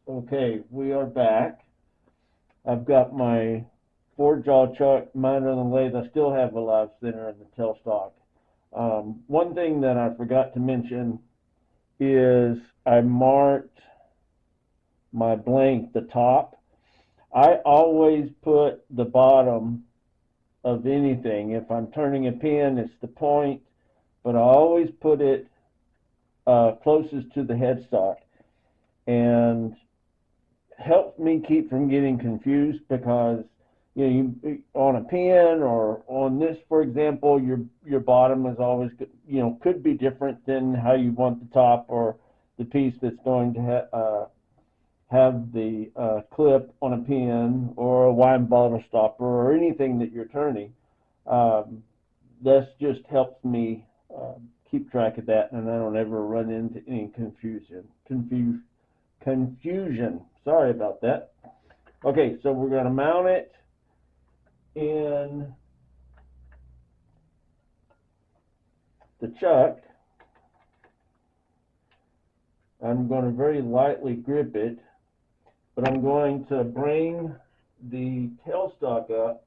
Okay, we are back. I've got my 4-jaw chuck mounted on the lathe. I still have a live center in the tailstock. One thing that I forgot to mention is I marked my blank, the top. I always put the bottom of anything. If I'm turning a pin, it's the point, but I always put it closest to the headstock. And helps me keep from getting confused because on a pen or on this, for example, your bottom is always could be different than how you want the top or the piece that's going to have the clip on a pen or a wine bottle stopper or anything that you're turning. This just helps me keep track of that, and I don't ever run into any confusion. Sorry about that. Okay, so we're going to mount it in the chuck. I'm going to very lightly grip it, but I'm going to bring the tailstock up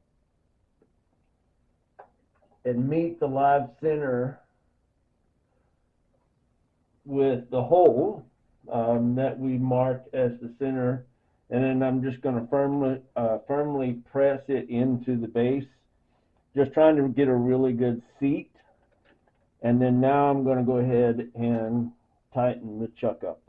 and meet the live center with the hole that we marked as the center, and then I'm just going to firmly press it into the base, just trying to get a really good seat. And then now I'm going to go ahead and tighten the chuck up.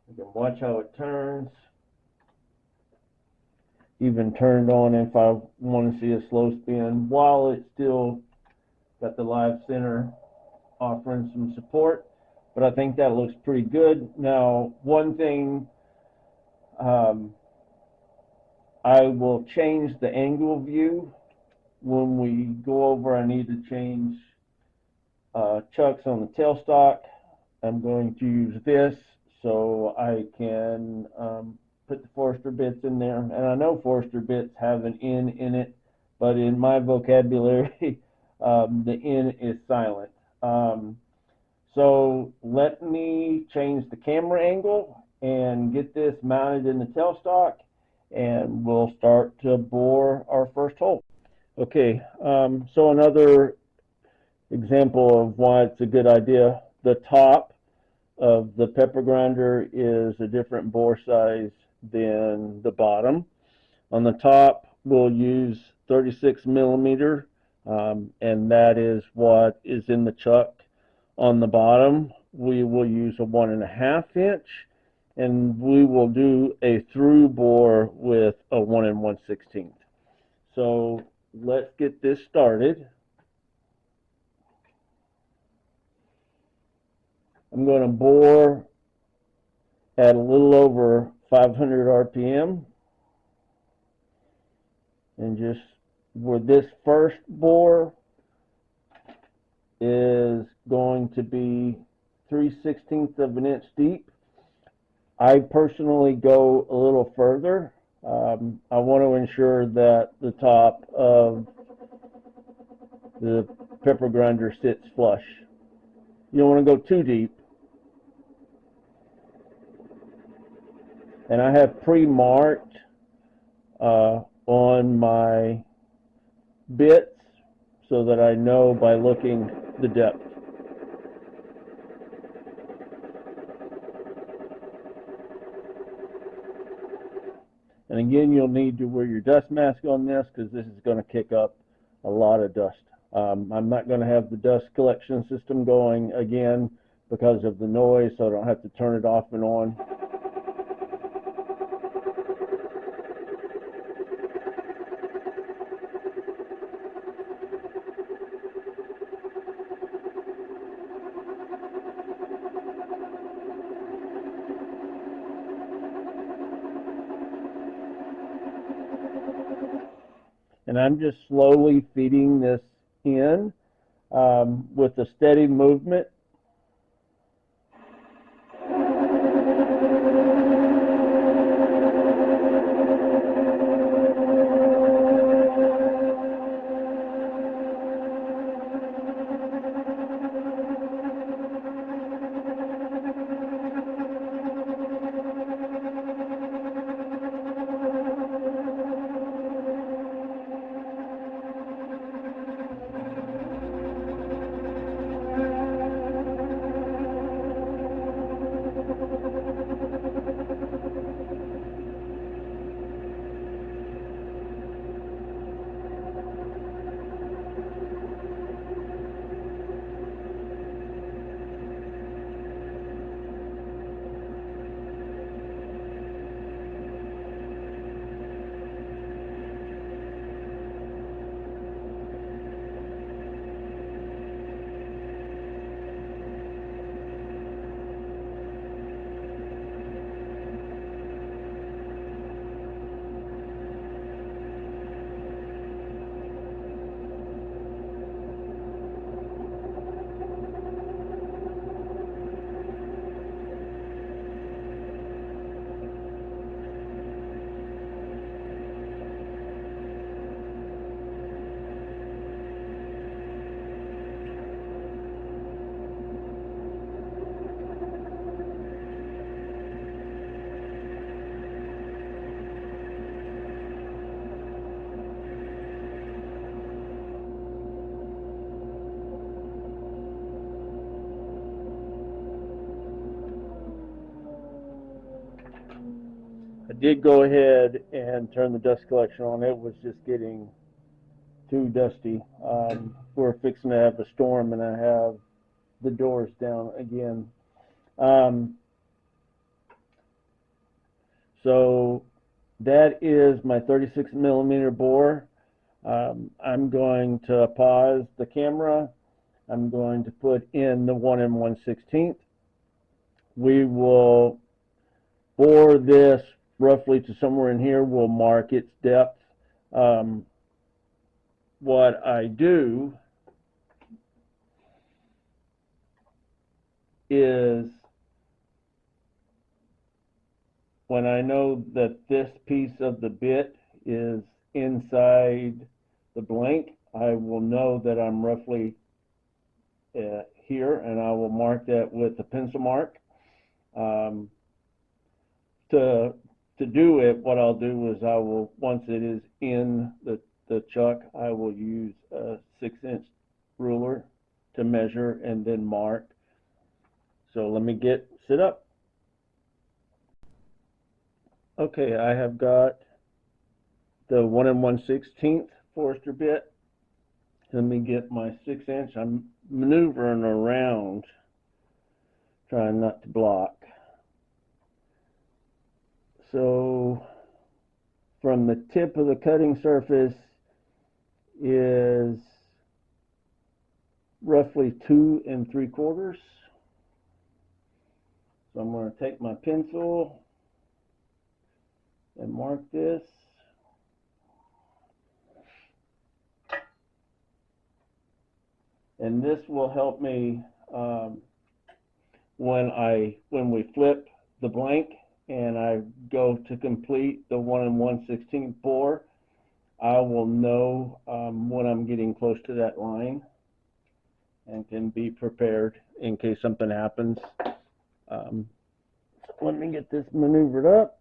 You can watch how it turns. Even turned on if I want to see a slow spin while it's still got the live center offering some support, but I think that looks pretty good. Now, one thing, I will change the angle view when we go over. I need to change chucks on the tailstock. I'm going to use this so I can put the Forstner bits in there, and I know Forstner bits have an N in it, but in my vocabulary, the N is silent. So let me change the camera angle and get this mounted in the tailstock, and we'll start to bore our first hole. Okay, so another example of why it's a good idea. The top of the pepper grinder is a different bore size than the bottom. On the top, we'll use 36 millimeter, and that is what is in the chuck. On the bottom, we will use a 1.5 inch, and we will do a through bore with a 1 1/16. So let's get this started. I'm going to bore at a little over 500 RPM, and just where this first bore is going to be 3/16 of an inch deep. I personally go a little further. I want to ensure that the top of the pepper grinder sits flush. You don't want to go too deep. And I have pre-marked on my bits so that I know by looking the depth. And again, you'll need to wear your dust mask on this because this is going to kick up a lot of dust. I'm not going to have the dust collection system going again because of the noise, so I don't have to turn it off and on. And I'm just slowly feeding this in with a steady movement. did go ahead and turn the dust collection on. It was just getting too dusty. We're fixing to have a storm, and I have the doors down again. So that is my 36 millimeter bore. I'm going to pause the camera. I'm going to put in the 1 1/16. We will bore this roughly to somewhere in here. We'll mark its depth. What I do is, when I know that this piece of the bit is inside the blank, I will know that I'm roughly here, and I will mark that with a pencil mark. To do it, what I'll do is I will, once it is in the chuck, I will use a 6-inch ruler to measure and then mark. So let me get set up. Okay, I have got the 1 1/16 Forstner bit. Let me get my 6-inch. I'm maneuvering around, trying not to block. So from the tip of the cutting surface is roughly 2 3/4. So I'm going to take my pencil and mark this. And this will help me when we flip the blank and I go to complete the 1 1/16 bore, I will know when I'm getting close to that line and can be prepared in case something happens. So let me get this maneuvered up.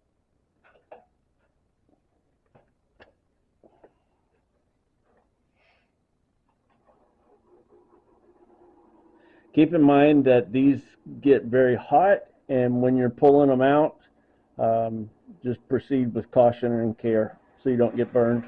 Keep in mind that these get very hot, and when you're pulling them out, just proceed with caution and care so you don't get burned.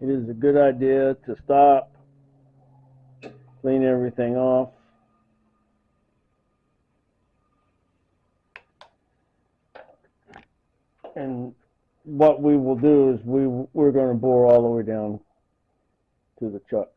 It is a good idea to stop, clean everything off. And what we will do is we're going to bore all the way down to the chuck.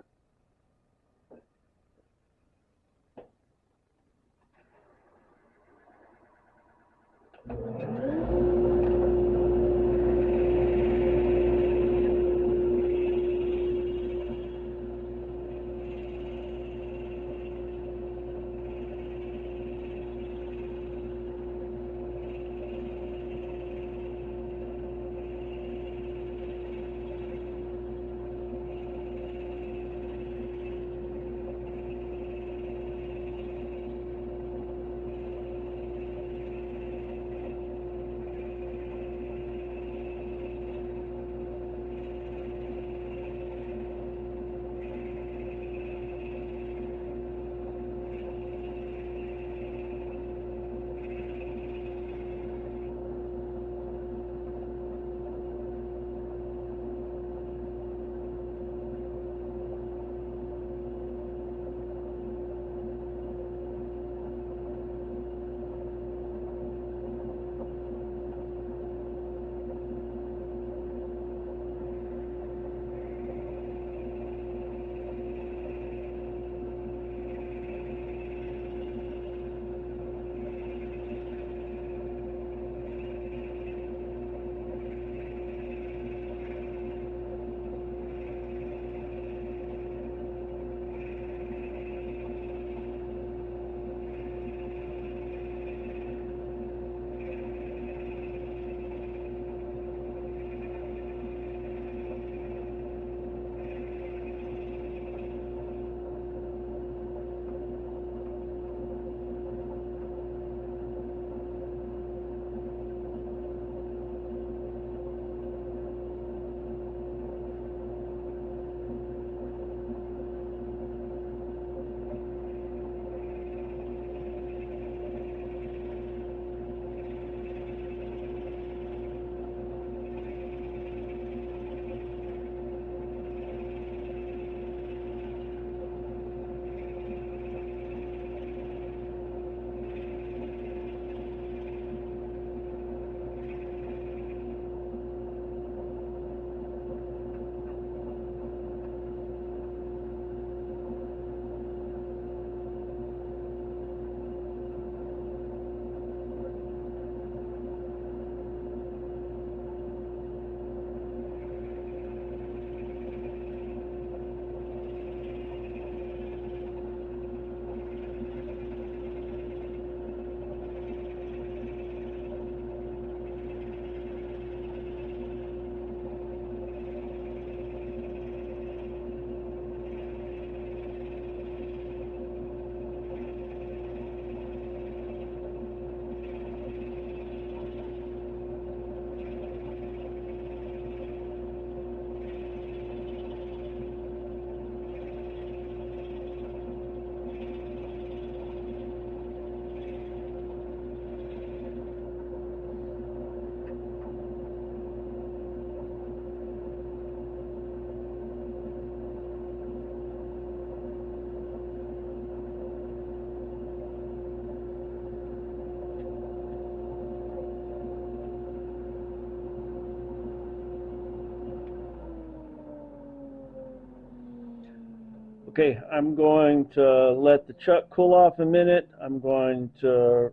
Okay, I'm going to let the chuck cool off a minute. I'm going to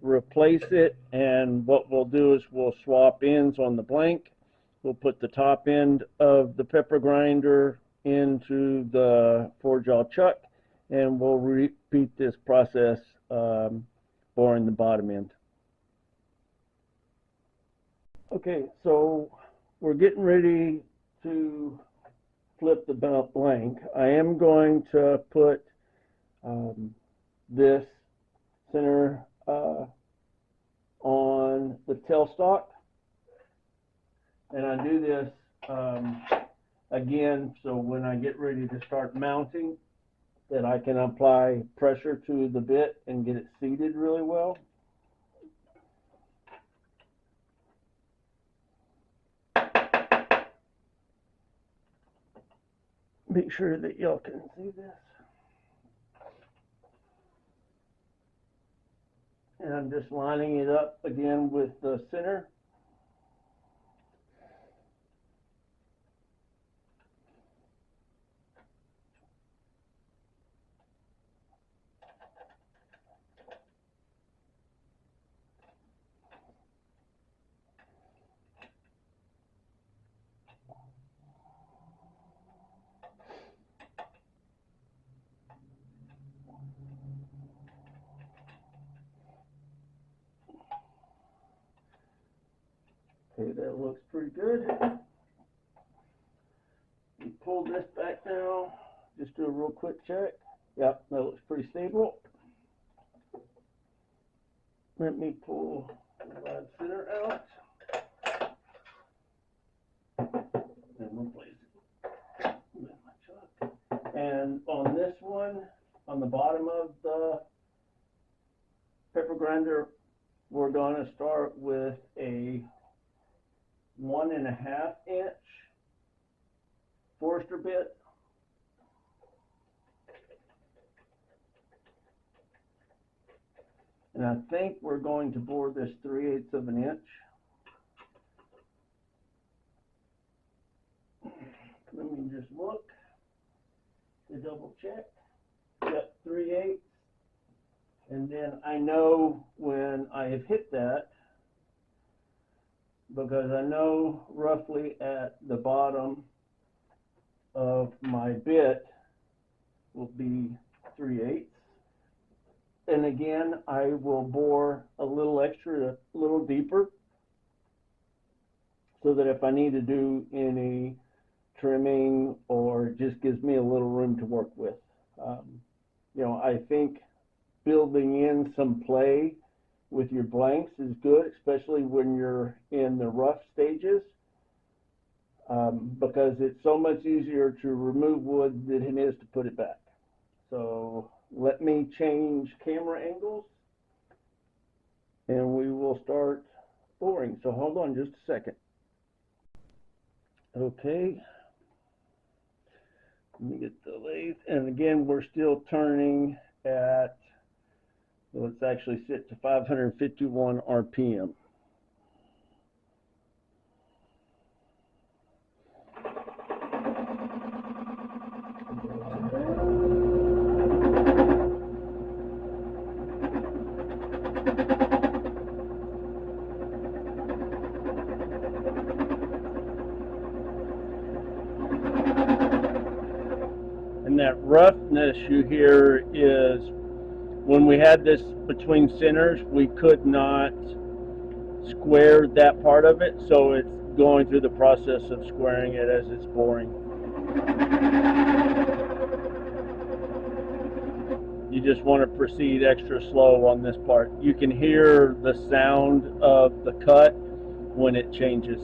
replace it, and what we'll do is we'll swap ends on the blank. We'll put the top end of the pepper grinder into the 4-jaw chuck, and we'll repeat this process boring the bottom end. Okay, so we're getting ready to flip the blank. I am going to put this center on the tailstock, and I do this again so when I get ready to start mounting that I can apply pressure to the bit and get it seated really well. Make sure that y'all can see this. And I'm just lining it up again with the center. Okay, that looks pretty good. We pull this back now. Just do a real quick check. Yep, that looks pretty stable. Let me pull the rod center out and replace it with my chuck. And on this one, on the bottom of the pepper grinder, we're going to start with a 1.5 inch Forstner bit. And I think we're going to bore this 3/8 of an inch. Let me just look to double check. Yep, 3/8. And then I know when I have hit that, because I know roughly at the bottom of my bit will be 3/8. And again, I will bore a little extra, a little deeper, so that if I need to do any trimming or it just gives me a little room to work with. You know, I think building in some play with your blanks is good, especially when you're in the rough stages, because it's so much easier to remove wood than it is to put it back. So let me change camera angles and we will start boring. So hold on just a second. Okay, let me get the lathe, and again we're still turning at, well, it's actually set to 551 RPM. And that roughness you hear is when we had this between centers, we could not square that part of it, so it's going through the process of squaring it as it's boring. You just want to proceed extra slow on this part. You can hear the sound of the cut when it changes.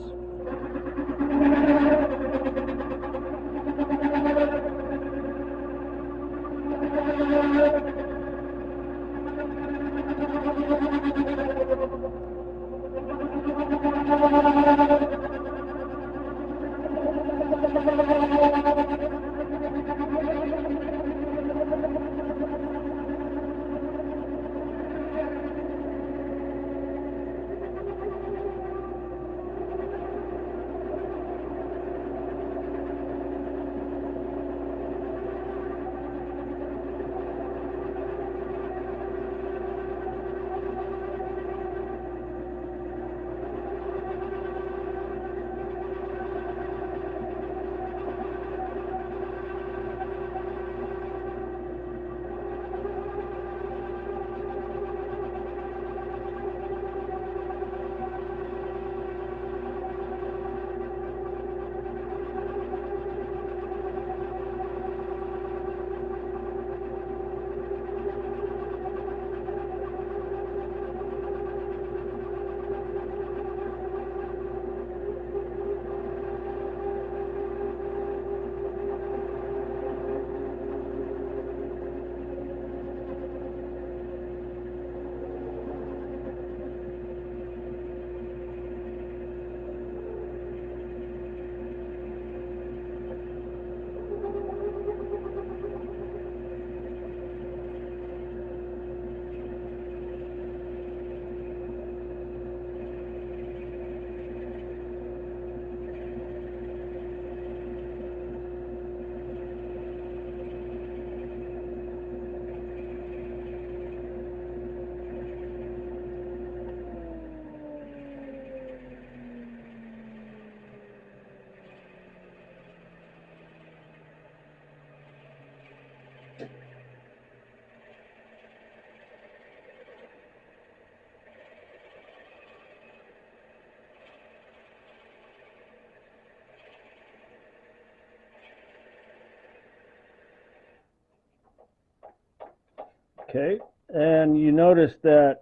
Okay, and you notice that,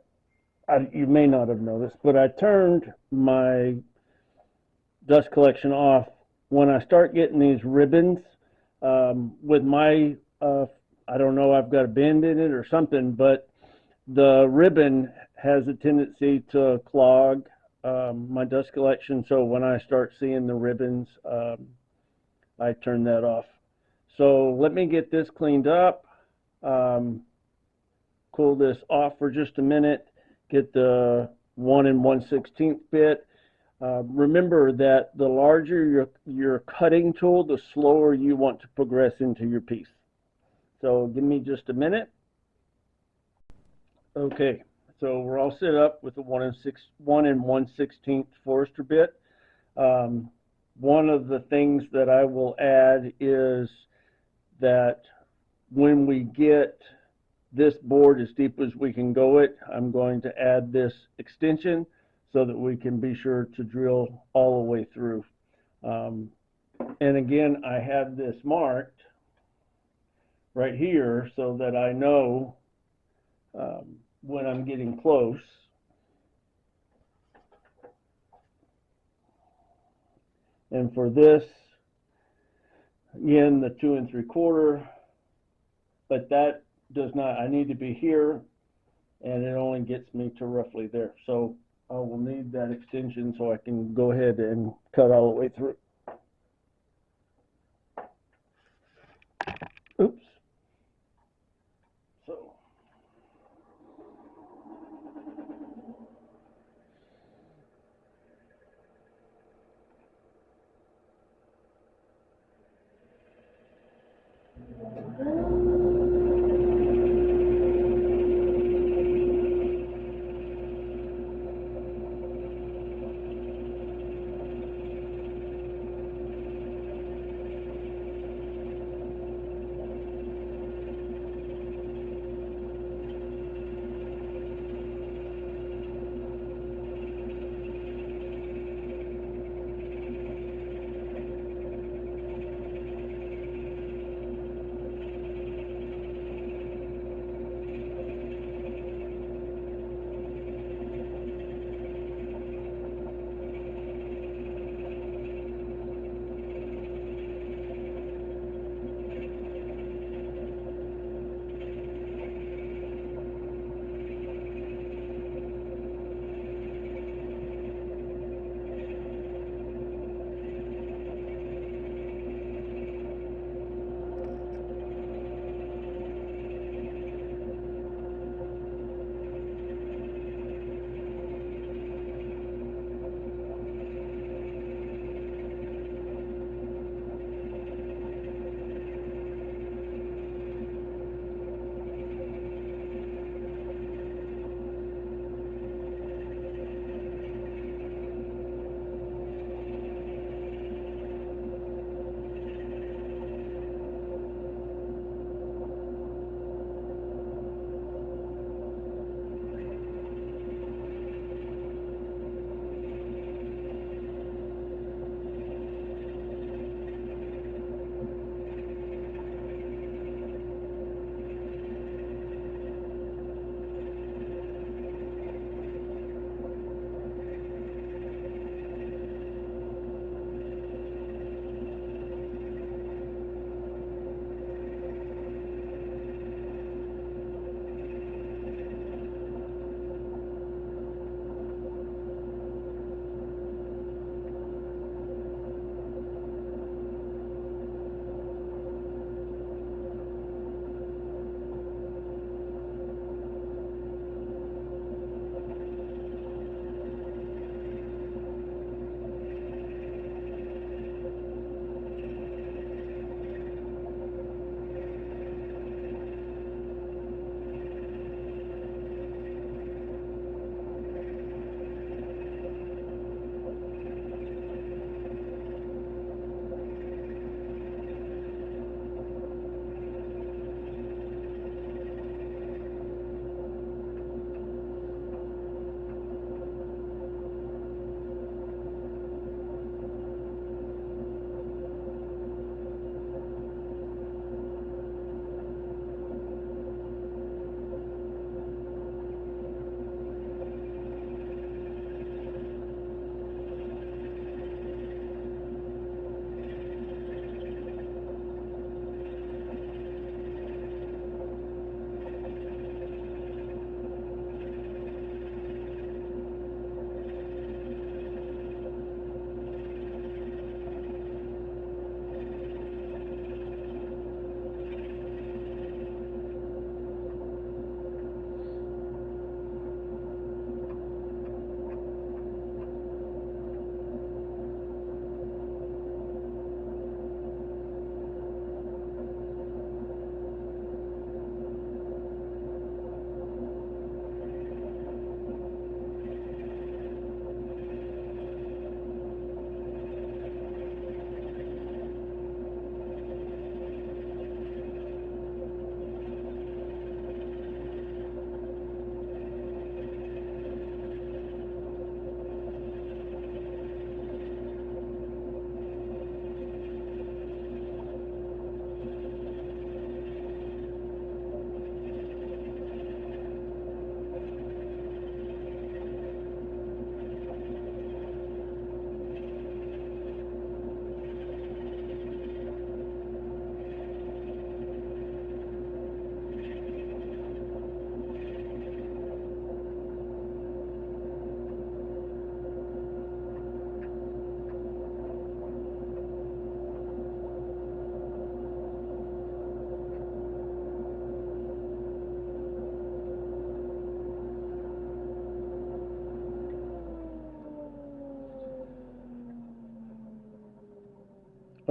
you may not have noticed, but I turned my dust collection off when I start getting these ribbons. With my, I don't know, I've got a bend in it or something, but the ribbon has a tendency to clog my dust collection. So when I start seeing the ribbons, I turn that off. So let me get this cleaned up. Cool this off for just a minute. Get the 1 1/16 bit. Remember that the larger your cutting tool, the slower you want to progress into your piece. So give me just a minute. Okay, so we're all set up with the 1 1/16 Forstner bit. One of the things that I will add is that when we get this board as deep as we can go it, I'm going to add this extension so that we can be sure to drill all the way through. And again, I have this marked right here so that I know when I'm getting close. And for this, again, the 2 3/4, but that does not, I need to be here, and it only gets me to roughly there. So I will need that extension so I can go ahead and cut all the way through. Oops. So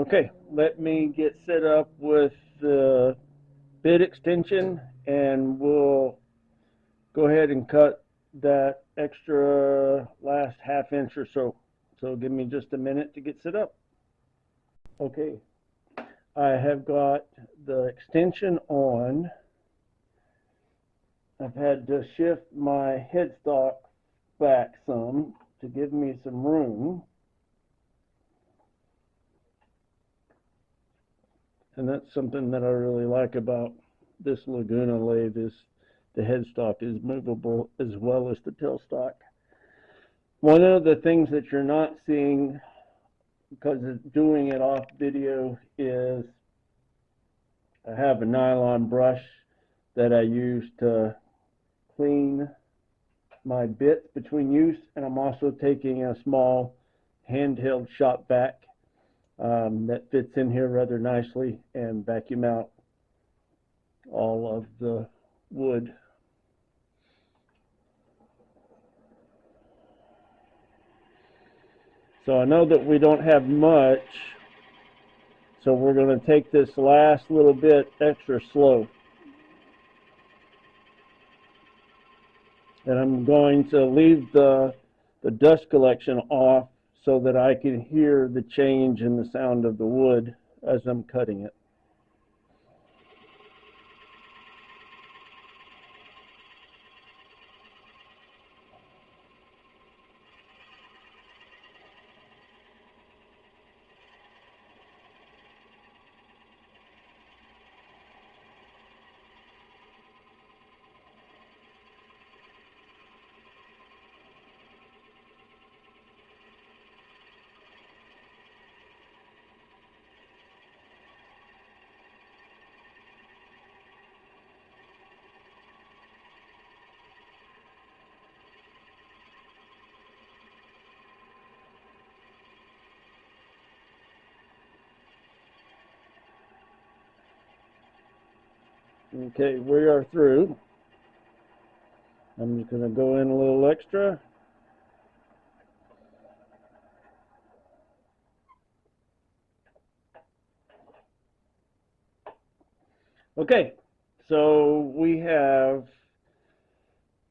Okay, let me get set up with the bit extension and we'll go ahead and cut that extra last ½ inch or so. So give me just a minute to get set up. Okay, I have got the extension on. I've had to shift my headstock back some to give me some room. And that's something that I really like about this Laguna lathe is the headstock is movable as well as the tailstock. One of the things that you're not seeing because it's doing it off video is I have a nylon brush that I use to clean my bits between use, and I'm also taking a small handheld shop vac that fits in here rather nicely and vacuum out all of the wood. So I know that we don't have much, so we're going to take this last little bit extra slow. And I'm going to leave the dust collection off so that I can hear the change in the sound of the wood as I'm cutting it. Okay, we are through. I'm just going to go in a little extra. Okay, so we have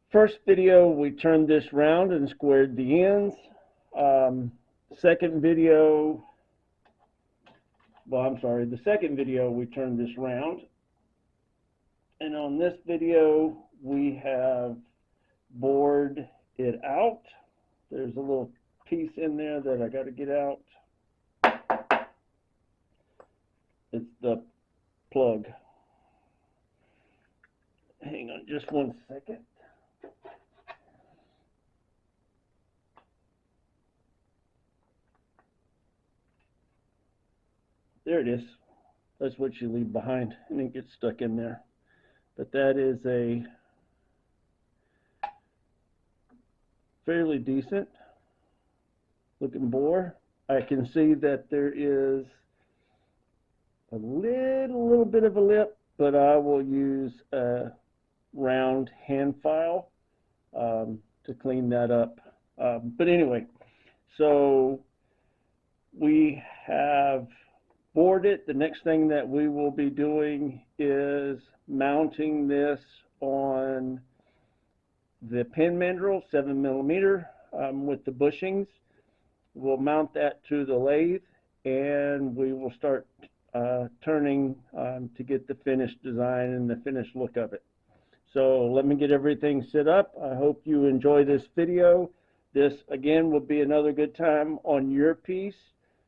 first video, we turned this round and squared the ends. Second video, well, I'm sorry, the second video we turned this round. And on this video, we have bored it out. There's a little piece in there that I got to get out. It's the plug. Hang on just one second. There it is. That's what you leave behind and it gets stuck in there. But that is a fairly decent looking bore. I can see that there is a little bit of a lip, but I will use a round hand file to clean that up. But anyway, so we have bored it. The next thing that we will be doing is mounting this on the pin mandrel, 7mm, with the bushings. We'll mount that to the lathe and we will start turning to get the finished design and the finished look of it. So let me get everything set up. I hope you enjoy this video. This again will be another good time on your piece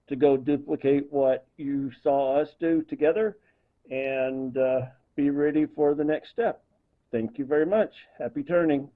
to go duplicate what you saw us do together and be ready for the next step. Thank you very much. Happy turning.